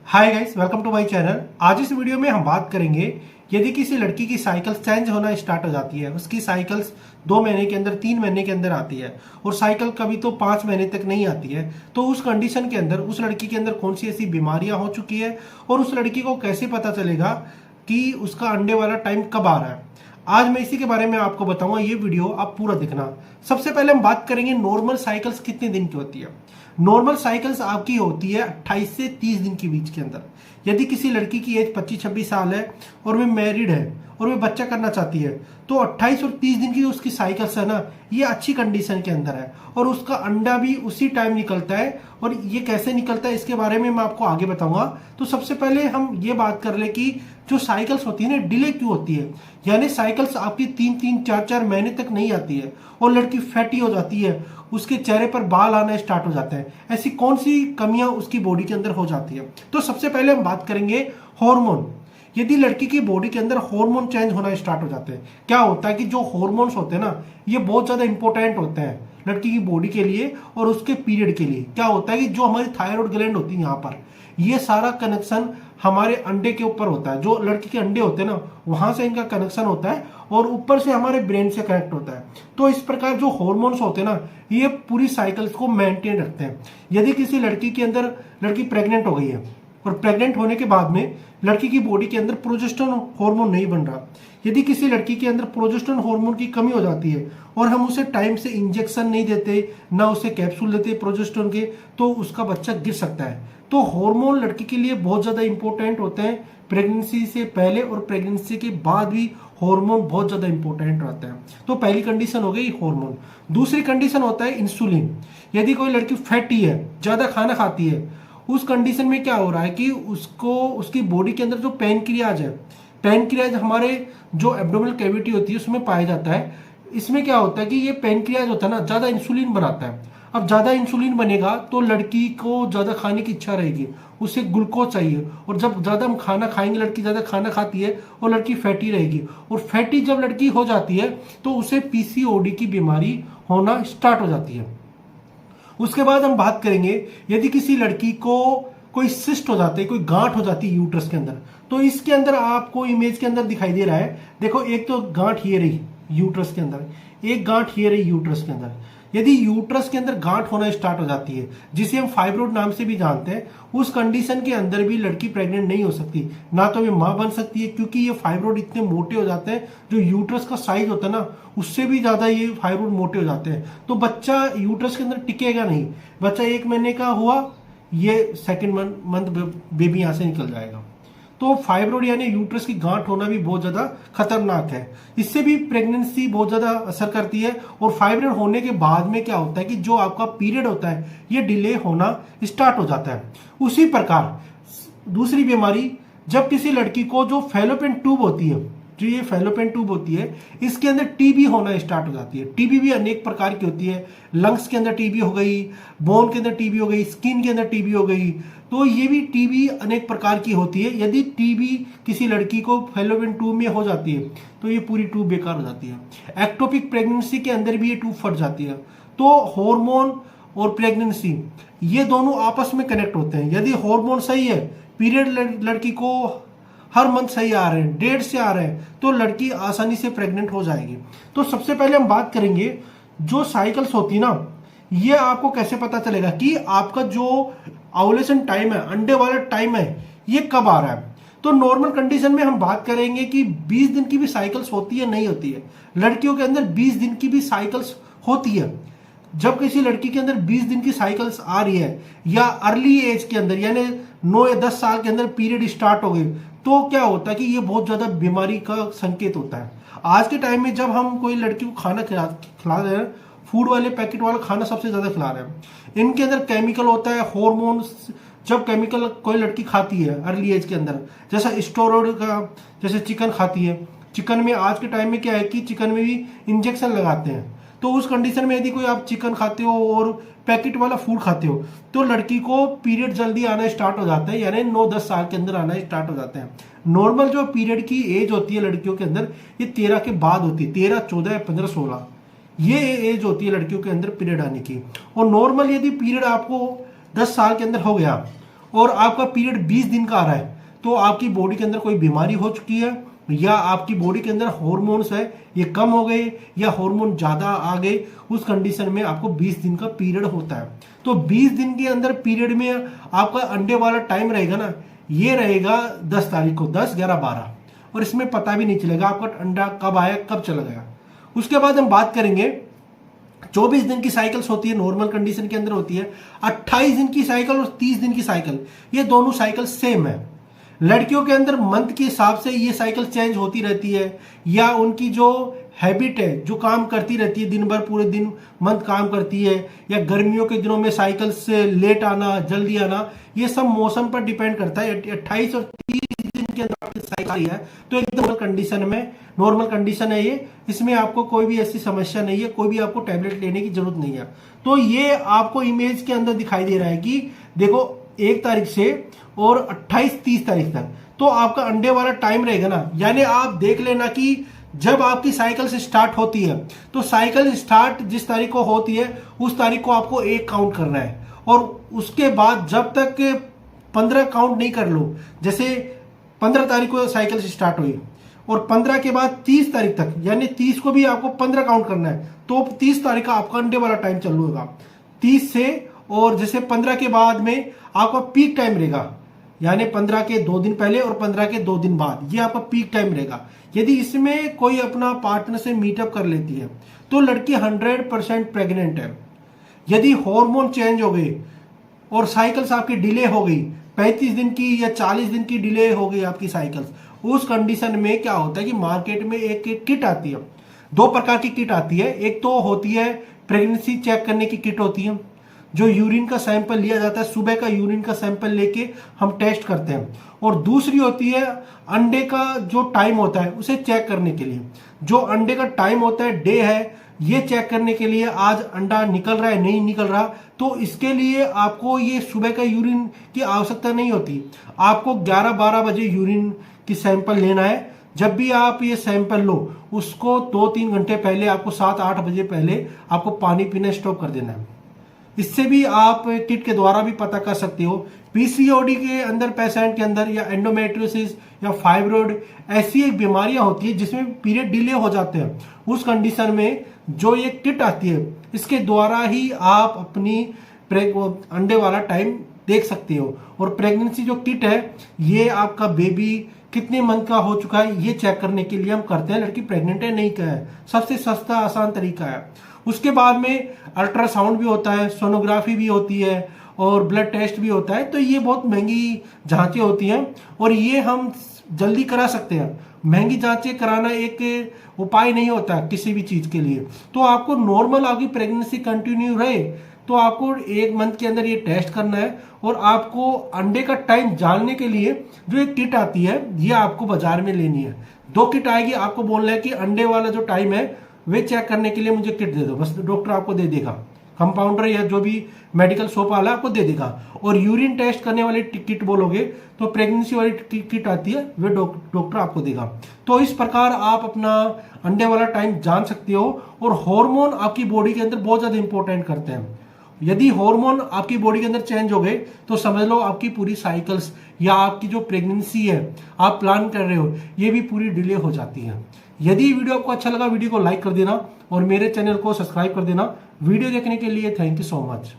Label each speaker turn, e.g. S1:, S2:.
S1: Hi guys, welcome to my channel. आज इस video में हम बात करेंगे यदि किसी लड़की की साइकिल चेंज होना स्टार्ट हो जाती है, उसकी साइकिल्स 2 महीने के अंदर 3 महीने के अंदर आती है और साइकिल कभी तो 5 महीने तक नहीं आती है, तो उस कंडीशन के अंदर उस लड़की के अंदर कौन सी ऐसी बीमारियां हो चुकी है और उस लड़की को कैसे पता चलेगा कि उसका अंडे वाला टाइम कब आ रहा है। आज मैं इसी के बारे में आपको बताऊंगा, ये वीडियो आप पूरा देखना। सबसे पहले हम बात करेंगे नॉर्मल साइकिल्स कितने दिन की होती है। नॉर्मल साइकिल्स आपकी होती है 28 से 30 दिन के बीच के अंदर। यदि किसी लड़की की एज 25-26 साल है और वे मैरिड है और वे बच्चा करना चाहती है, तो 28 और 30 दिन की उसकी साइकिल्स है ना, ये अच्छी कंडीशन के अंदर है और उसका अंडा भी उसी टाइम निकलता है। और ये कैसे निकलता है इसके बारे में मैं आपको आगे बताऊंगा। तो सबसे पहले हम ये बात कर ले कि जो साइकिल्स होती है ना, डिले क्यों होती है। यानी साइकिल्स आपकी 3-3, 4-4 महीने तक नहीं आती है और लड़की फैटी हो जाती है, उसके चेहरे पर बाल आना स्टार्ट हो जाते हैं। ऐसी कौन सी कमियां उसकी बॉडी के अंदर हो जाती है। तो सबसे पहले हम बात करेंगे हार्मोन। यदि लड़की की बॉडी के अंदर हार्मोन चेंज होना स्टार्ट हो जाते हैं, क्या होता है कि जो हार्मोन्स होते हैं ना, ये बहुत ज्यादा इंपॉर्टेंट होते हैं लड़की की बॉडी के लिए और उसके पीरियड के लिए। क्या होता है कि जो हमारी थायराइड ग्लैंड होती है, यहाँ पर ये सारा कनेक्शन हमारे अंडे के ऊपर होता है। जो लड़की के अंडे होते हैं ना, वहां से इनका कनेक्शन होता है और ऊपर से हमारे ब्रेन से कनेक्ट होता है। तो इस प्रकार जो हार्मोन्स होते हैं ना, ये पूरी साइकिल्स को मेंटेन रखते हैं। यदि किसी लड़की के अंदर लड़की प्रेग्नेंट हो गई है और प्रेग्नेंट होने के बाद में लड़की की बॉडी के अंदर प्रोजेस्टेरोन हार्मोन नहीं बन रहा, यदि किसी लड़की के अंदर प्रोजेस्टेरोन हार्मोन की कमी हो जाती है और हम उसे टाइम से इंजेक्शन नहीं देते, ना उसे कैप्सूल देते प्रोजेस्टेरोन के, तो उसका बच्चा गिर सकता है। तो हार्मोन लड़की के लिए बहुत ज्यादा इंपॉर्टेंट होते हैं। प्रेगनेंसी से पहले और प्रेगनेंसी के बाद भी हार्मोन बहुत ज्यादा इंपॉर्टेंट रहता है। तो पहली कंडीशन हो गई हार्मोन। दूसरी कंडीशन होता है इंसुलिन। यदि कोई लड़की फैटी है, ज्यादा खाना खाती है, उस कंडीशन में क्या हो रहा है कि उसको उसकी बॉडी के अंदर जो पैनक्रियाज है, पैनक्रियाज हमारे जो एब्डोमिनल कैविटी होती है उसमें पाया जाता है। इसमें क्या होता है कि ये पैनक्रियाज होता है ना, ज्यादा इंसुलिन बनाता है। अब ज्यादा इंसुलिन बनेगा तो लड़की को ज्यादा खाने की इच्छा रहेगी, उसे ग्लूकोज चाहिए, और जब ज्यादा हम खाना खाएंगे, लड़की ज्यादा खाना खाती है और लड़की फैटी रहेगी, और फैटी जब लड़की हो जाती है तो उसे पीसीओडी की बीमारी होना स्टार्ट हो जाती है। उसके बाद हम बात करेंगे यदि किसी लड़की को कोई सिस्ट हो जाते है, कोई गांठ हो जाती है यूट्रस के अंदर, तो इसके अंदर आपको इमेज के अंदर दिखाई दे रहा है। देखो, एक तो गांठ ये रही यूट्रस के अंदर, एक गांठ ये रही यूट्रस के अंदर। यदि यूट्रस के अंदर गांठ होना स्टार्ट हो जाती है, जिसे हम फाइब्रोइड नाम से भी जानते हैं, उस कंडीशन के अंदर भी लड़की प्रेग्नेंट नहीं हो सकती, ना तो वे मां बन सकती है, क्योंकि ये फाइब्रोइड इतने मोटे हो जाते हैं, जो यूट्रस का साइज होता है ना, उससे भी ज्यादा ये फाइब्रोइड मोटे हो जाते हैं। तो बच्चा यूट्रस के अंदर टिकेगा नहीं। बच्चा 1 महीने का हुआ, ये सेकेंड मंथ बेबी यहां से निकल जाएगा। तो फाइब्रोइड यानी यूट्रस की गांठ होना भी बहुत ज्यादा खतरनाक है। इससे भी प्रेगनेंसी बहुत ज्यादा असर करती है। और फाइब्रोइड होने के बाद में क्या होता है कि जो आपका पीरियड होता है, ये डिले होना स्टार्ट हो जाता है। उसी प्रकार दूसरी बीमारी, जब किसी लड़की को जो फैलोपियन ट्यूब होती है, जो ये फैलोपियन ट्यूब होती है, इसके अंदर टीबी होना स्टार्ट हो जाती है। टीबी भी अनेक प्रकार की होती है। लंग्स के अंदर टीबी हो गई, बोन के अंदर टीबी हो गई, स्किन के अंदर टीबी हो गई। तो ये भी टीबी अनेक प्रकार की होती है। यदि टीबी किसी लड़की को फैलोपियन ट्यूब में हो जाती है तो ये पूरी ट्यूब बेकार हो जाती है। एक्टोपिक प्रेगनेंसी के अंदर भी ये ट्यूब फट जाती है। तो हार्मोन और प्रेगनेंसी ये दोनों आपस में कनेक्ट होते हैं। यदि हार्मोन सही है, पीरियड लड़की को हर मंथ सही आ रहे हैं, डेट से आ रहे हैं, तो लड़की आसानी से प्रेग्नेंट हो जाएगी। तो सबसे पहले हम बात करेंगे जो साइकिल्स होती ना, ये आपको कैसे पता चलेगा कि आपका जो ओव्यूलेशन टाइम है, अंडे वाला टाइम है, ये कब आ रहा है। तो नॉर्मल कंडीशन में हम बात करेंगे कि 20 दिन की भी साइकिल्स होती है, नहीं होती है। लड़कियों के अंदर 20 दिन की भी साइकिल्स होती है। जब किसी लड़की के अंदर 20 दिन की साइकिल्स आ रही है या अर्ली एज के अंदर, यानी 9 या 10 साल के अंदर पीरियड स्टार्ट हो गई, तो क्या होता है कि ये बहुत ज्यादा बीमारी का संकेत होता है। आज के टाइम में जब हम कोई लड़की को खाना खिला रहे हैं, फूड वाले पैकेट वाला खाना सबसे ज्यादा खिला रहे हैं, इनके अंदर केमिकल होता है, हॉर्मोन्स। जब केमिकल कोई लड़की खाती है अर्ली एज के अंदर, जैसा स्टेरॉइड का, जैसे चिकन खाती है, चिकन में आज के टाइम में क्या है कि चिकन में भी इंजेक्शन लगाते हैं। तो उस कंडीशन में यदि कोई आप चिकन खाते हो और पैकेट वाला फूड खाते हो, तो लड़की को पीरियड जल्दी आना स्टार्ट हो जाता है, यानी 9-10 साल के अंदर आना स्टार्ट हो जाते हैं। नॉर्मल जो पीरियड की एज होती है लड़कियों के अंदर, ये 13 के बाद होती है, 13, 14, 15, 16, ये एज होती है लड़कियों के अंदर पीरियड आने की। और नॉर्मल यदि पीरियड आपको 10 साल के अंदर हो गया और आपका पीरियड 20 दिन का आ रहा है, तो आपकी बॉडी के अंदर कोई बीमारी हो चुकी है या आपकी बॉडी के अंदर हार्मोन्स है ये कम हो गए या हार्मोन ज्यादा आ गए, उस कंडीशन में आपको 20 दिन का पीरियड होता है। तो 20 दिन के अंदर पीरियड में आपका अंडे वाला टाइम रहेगा ना, ये रहेगा 10 तारीख को, 10, 11, 12, और इसमें पता भी नहीं चलेगा आपका अंडा कब आया कब चला गया। उसके बाद हम बात करेंगे 24 दिन की साइकिल्स होती है, नॉर्मल कंडीशन के अंदर होती है। 28 दिन की साइकिल और 30 दिन की साइकिल, ये दोनों साइकिल सेम है। लड़कियों के अंदर मंथ के हिसाब से ये साइकिल चेंज होती रहती है, या उनकी जो हैबिट है, जो काम करती रहती है, दिन भर पूरे दिन मंथ काम करती है, या गर्मियों के दिनों में साइकिल से लेट आना जल्दी आना, ये सब मौसम पर डिपेंड करता है। 28 और 30 दिन के अंदर आपकी साइकिल है तो एकदम कंडीशन में, नॉर्मल कंडीशन है ये, इसमें आपको कोई भी ऐसी समस्या नहीं है, कोई भी आपको टैबलेट लेने की जरूरत नहीं है। तो ये आपको इमेज के अंदर दिखाई दे रहा है कि देखो 1 तारीख से और 28-30 तारीख तक तो आपका अंडे वाला टाइम रहेगा ना, यानी आप देख लेना कि जब आपकी साइकिल से स्टार्ट होती है तो साइकिल स्टार्ट जिस तारीख को होती है उस तारीख को आपको 1 काउंट करना है, और उसके बाद जब तक 15 काउंट नहीं कर लो, जैसे 15 तारीख को साइकिल से स्टार्ट हुई और 15 के बाद 30 तारीख तक, यानी 30 को भी आपको 15 काउंट करना है, तो 30 तारीख का आपका अंडे वाला टाइम चालू होगा 30 से। और जैसे 15 के बाद में आपका पीक टाइम रहेगा, यानी 15 के 2 दिन पहले और 15 के 2 दिन बाद, ये आपका पीक टाइम रहेगा। यदि इसमें कोई अपना पार्टनर से मीटअप कर लेती है तो लड़की 100% प्रेग्नेंट है। यदि हार्मोन चेंज हो गए और साइकिल्स आपकी डिले हो गई, 35 दिन की या 40 दिन की डिले हो गई आपकी साइकिल्स, उस कंडीशन में क्या होता है कि मार्केट में एक किट आती है, 2 प्रकार की किट आती है। एक तो होती है प्रेगनेंसी चेक करने की किट होती है, जो यूरिन का सैंपल लिया जाता है, सुबह का यूरिन का सैंपल लेके हम टेस्ट करते हैं, और दूसरी होती है अंडे का जो टाइम होता है उसे चेक करने के लिए। जो अंडे का टाइम होता है, डे है, ये चेक करने के लिए आज अंडा निकल रहा है नहीं निकल रहा, तो इसके लिए आपको ये सुबह का यूरिन की आवश्यकता नहीं होती। आपको 11-12 बजे यूरिन की सैंपल लेना है। जब भी आप ये सैंपल लो उसको 2-3 घंटे पहले, आपको 7-8 बजे पहले आपको पानी पीना स्टॉप कर देना है। इससे भी आप किट के द्वारा भी पता कर सकते हो पीसीओडी के अंदर पेशेंट के अंदर, या एंडोमेट्रियोसिस या फाइब्रोइड, ऐसी एक बीमारियां होती है जिसमें पीरियड डिले हो जाते हैं। उस कंडीशन में जो ये किट आती है इसके द्वारा ही आप अपनी अंडे वाला टाइम देख सकते हो। और प्रेगनेंसी जो किट है ये आपका बेबी कितने मंथ का हो चुका है ये चेक करने के लिए हम करते हैं, लड़की प्रेग्नेंट है नहीं क्या है, सबसे सस्ता आसान तरीका है। उसके बाद में अल्ट्रासाउंड भी होता है, सोनोग्राफी भी होती है और ब्लड टेस्ट भी होता है। तो ये बहुत महंगी जांचें होती हैं और ये हम जल्दी करा सकते हैं। महंगी जांचें कराना एक उपाय नहीं होता किसी भी चीज के लिए। तो आपको नॉर्मल आपकी प्रेगनेंसी कंटिन्यू रहे तो आपको 1 मंथ के अंदर ये टेस्ट करना है। और आपको अंडे का टाइम जानने के लिए जो एक किट आती है ये आपको बाजार में लेनी है। 2 किट आएगी, आपको बोलना है कि अंडे वाला जो टाइम है वे चेक करने के लिए मुझे किट दे दो, बस डॉक्टर आपको दे देगा, कंपाउंडर या जो भी मेडिकल शॉप वाला आपको दे देगा। और यूरिन टेस्ट करने वाली किट बोलोगे तो प्रेगनेंसी वाली किट आती है, वे डॉक्टर आपको देगा। तो इस प्रकार आप अपना अंडे वाला टाइम जान सकते हो। और हार्मोन आपकी बॉडी के अंदर बहुत ज्यादा इंपॉर्टेंट करते हैं। यदि हार्मोन आपकी बॉडी के अंदर चेंज हो गए तो समझ लो आपकी पूरी साइकिल्स या आपकी जो प्रेगनेंसी है आप प्लान कर रहे हो ये भी पूरी डिले हो जाती है। यदि वीडियो आपको अच्छा लगा वीडियो को लाइक कर देना और मेरे चैनल को सब्सक्राइब कर देना। वीडियो देखने के लिए थैंक यू सो मच।